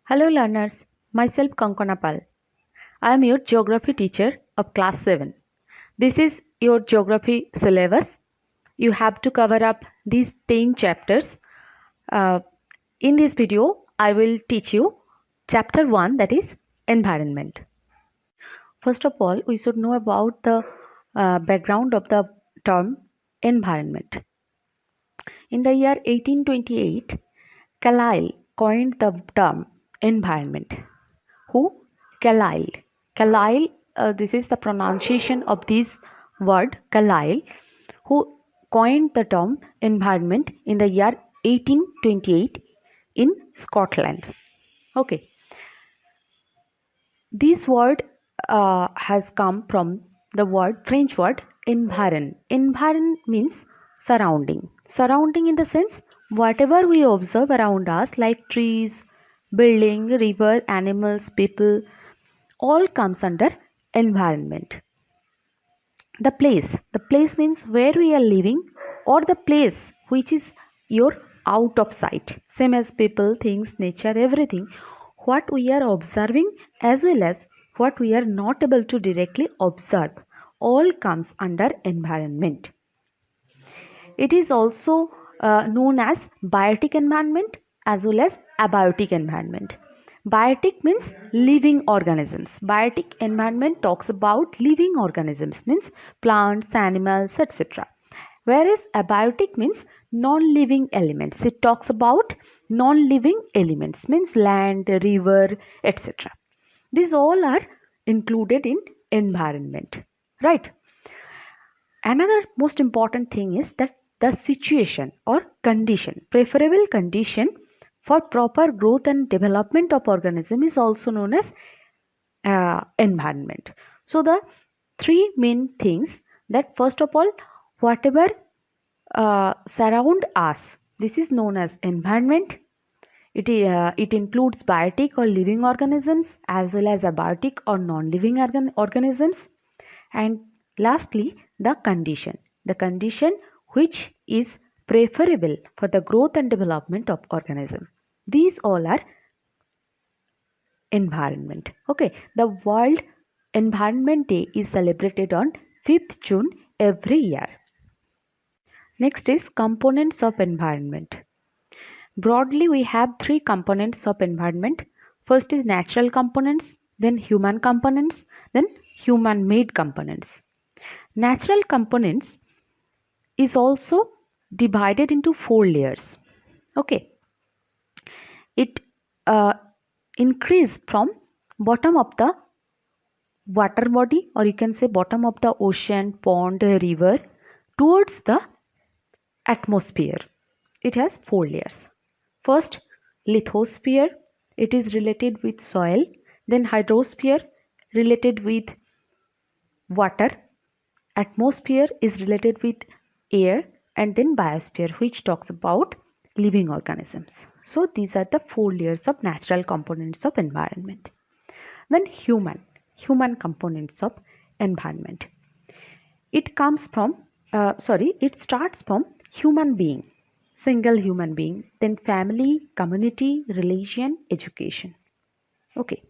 Hello learners, myself Kankana. I am your geography teacher of class 7. This is your geography syllabus. You have to cover up these 10 chapters. Uh, in this video, I will teach you chapter 1, that is environment. First of all, we should know about the background of the term environment. In the year 1828, Carlyle coined the term environment. Who? Carlyle. Carlyle, this is the pronunciation of this word, Carlyle, who coined the term environment in the year 1828 in Scotland. Okay. This word has come from the French word environ. Environ means surrounding. Surrounding in the sense whatever we observe around us, like trees, building, river, animals, people, all comes under environment. The place means where we are living, or the place which is your out of sight, same as people, things, nature, everything what we are observing as well as what we are not able to directly observe, all comes under environment. It is also known as biotic environment as well as abiotic environment. Biotic means living organisms. Biotic environment talks about living organisms, means plants, animals, etc. Whereas abiotic means non-living elements. It talks about non-living elements, means land, river, etc. These all are included in environment, right? Another most important thing is that the situation or condition, preferable condition for proper growth and development of organism is also known as environment. So the three main things, that first of all, whatever surround us, this is known as environment. It includes biotic or living organisms as well as abiotic or non-living organisms. And lastly, the condition which is preferable for the growth and development of organism. These all are environment. Okay, the World Environment Day is celebrated on 5th June every year. Next is components of environment. Broadly, we have three components of environment. First is natural components, then human components, then human-made components. Natural components is also divided into 4 layers. Okay, it increase from bottom of the water body, or you can say bottom of the ocean, pond, river, towards the atmosphere. It has 4 layers. First, lithosphere, it is related with soil. Then hydrosphere, related with water. Atmosphere is related with air. And then biosphere, which talks about living organisms. So these are the 4 layers of natural components of environment. Then human components of environment. It comes from it starts from human being, single human being, then family, community, religion, education. Okay.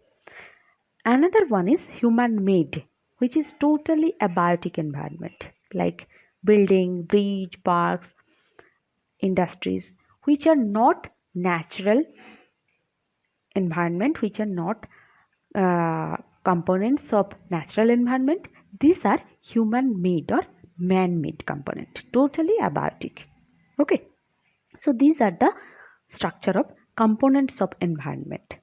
Another one is human made, which is totally abiotic environment, like building, bridge, parks, industries, which are not natural environment, which are not components of natural environment. These are human made or man made component, totally abiotic. Okay, so these are the structure of components of environment.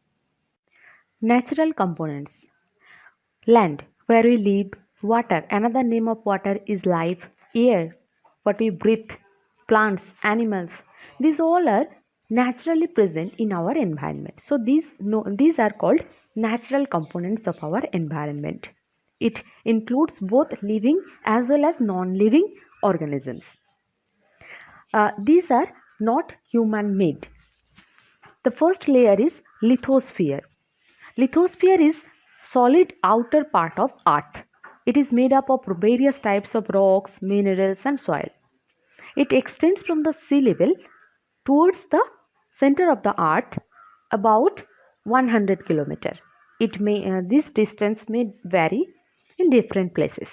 Natural components: land, where we live; water, another name of water is life; air, what we breathe; plants, animals, these all are naturally present in our environment. So these are called natural components of our environment. It includes both living as well as non-living organisms. These are not human made. The first layer is lithosphere. Lithosphere is solid outer part of earth. It is made up of various types of rocks, minerals and soil. It extends from the sea level towards the center of the earth about 100 kilometer. This distance may vary in different places.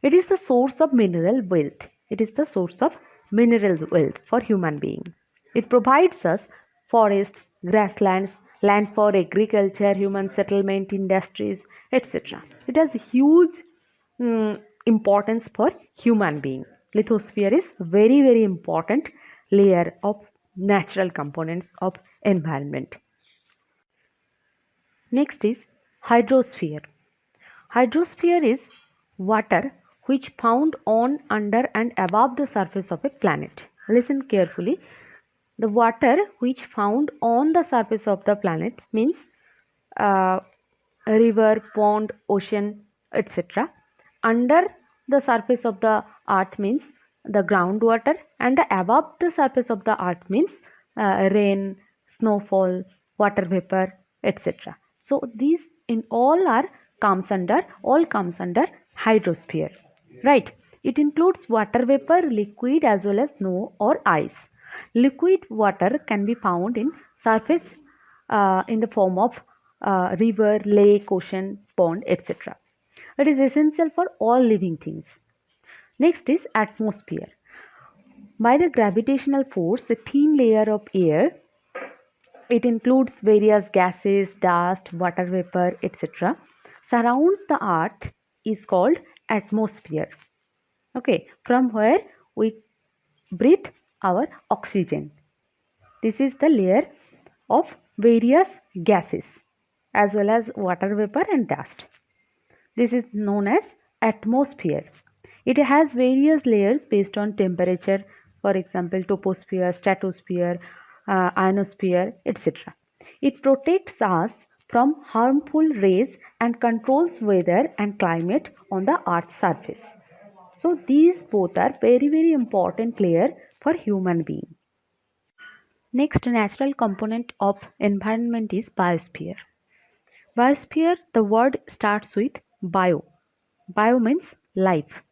It is the source of mineral wealth. It is the source of mineral wealth for human being. It provides us forests, grasslands, land for agriculture, human settlement, industries, etc. It has huge importance for human being. Lithosphere is very important layer of natural components of environment. Next is hydrosphere. Hydrosphere is water which found on, under and above the surface of a planet. Listen carefully. The water which found on the surface of the planet means uh, river, pond, ocean, etc. Under the surface of the earth means the groundwater, and above the surface of the earth means rain, snowfall, water vapor, etc. So these in all comes under hydrosphere, right? It includes water vapor, liquid as well as snow or ice. Liquid water can be found in surface in the form of river, lake, ocean, pond, etc. It is essential for all living things. Next is atmosphere. By the gravitational force, the thin layer of air, it includes various gases, dust, water vapor, etc. surrounds the earth is called atmosphere. Okay, from where we breathe our oxygen. This is the layer of various gases as well as water vapor and dust. This is known as atmosphere. It has various layers based on temperature, for example, troposphere, stratosphere, ionosphere, etc. It protects us from harmful rays and controls weather and climate on the Earth's surface. So these both are very important layer for human being. Next natural component of environment is biosphere. Biosphere, the word starts with bio. Bio means life.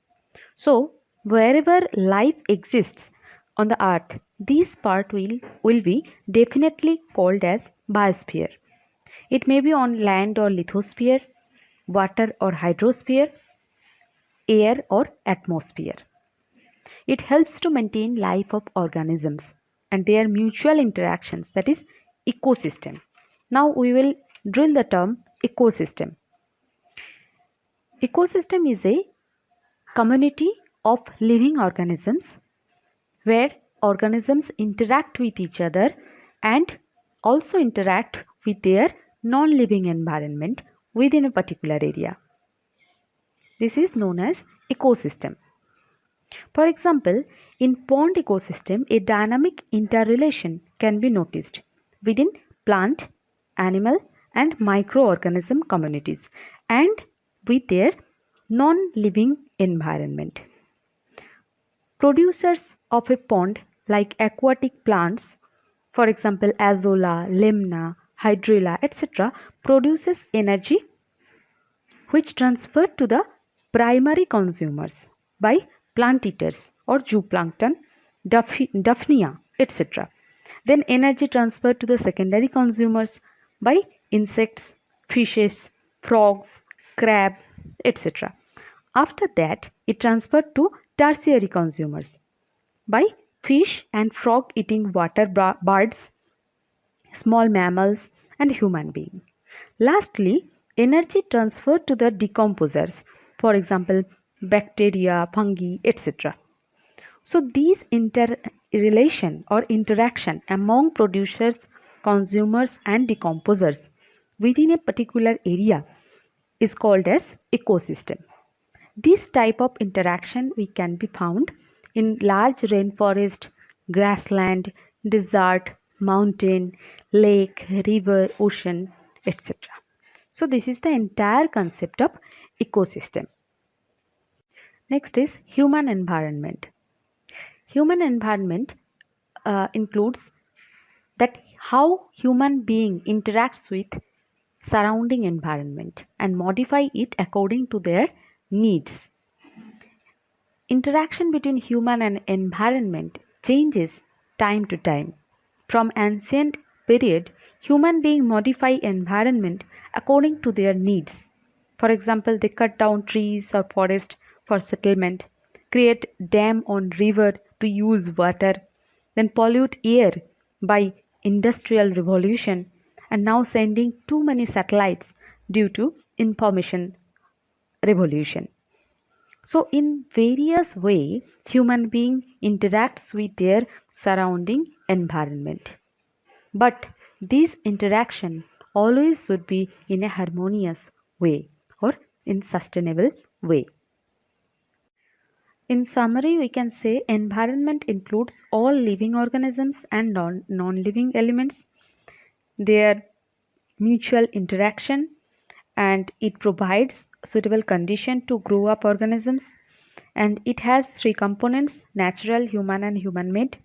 So wherever life exists on the earth, this part will be definitely called as biosphere. It may be on land or lithosphere, water or hydrosphere, air or atmosphere. It helps to maintain life of organisms and their mutual interactions, that is ecosystem. Now we will drill the term ecosystem. Ecosystem is a community of living organisms where organisms interact with each other and also interact with their non-living environment within a particular area. This is known as ecosystem. For example, in pond ecosystem, a dynamic interrelation can be noticed within plant, animal and microorganism communities and with their non-living environment. Producers of a pond like aquatic plants, for example azolla, lemna, hydrilla, etc. produces energy which transferred to the primary consumers by plant eaters or zooplankton, daphnia, etc. Then energy transferred to the secondary consumers by insects, fishes, frogs, crab, etc. After that, it transferred to tertiary consumers by fish and frog eating water birds, small mammals and human being. Lastly, energy transferred to the decomposers, for example, bacteria, fungi, etc. So these interrelation or interaction among producers, consumers and decomposers within a particular area is called as ecosystem. This type of interaction we can be found in large rainforest, grassland, desert, mountain, lake, river, ocean, etc. So this is the entire concept of ecosystem. Next is human environment. Human environment includes that how human being interacts with surrounding environment and modify it according to their needs. Interaction between human and environment changes time to time. From ancient period, Human beings modify environment according to their needs. For example, they cut down trees or forest for settlement, create dam on river to use water, then pollute air by industrial revolution, and now sending too many satellites due to information revolution. So in various way, human being interacts with their surrounding environment. But this interaction always should be in a harmonious way or in sustainable way. In summary, we can say environment includes all living organisms and non-living elements, their mutual interaction, and it provides suitable condition to grow up organisms, and it has three components: natural, human, and human made.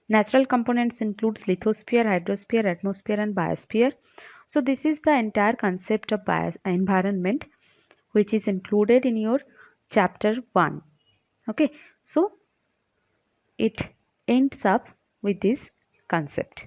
Natural components includes lithosphere, hydrosphere, atmosphere, and biosphere. So this is the entire concept of environment, which is included in your chapter 1. Okay, so it ends up with this concept.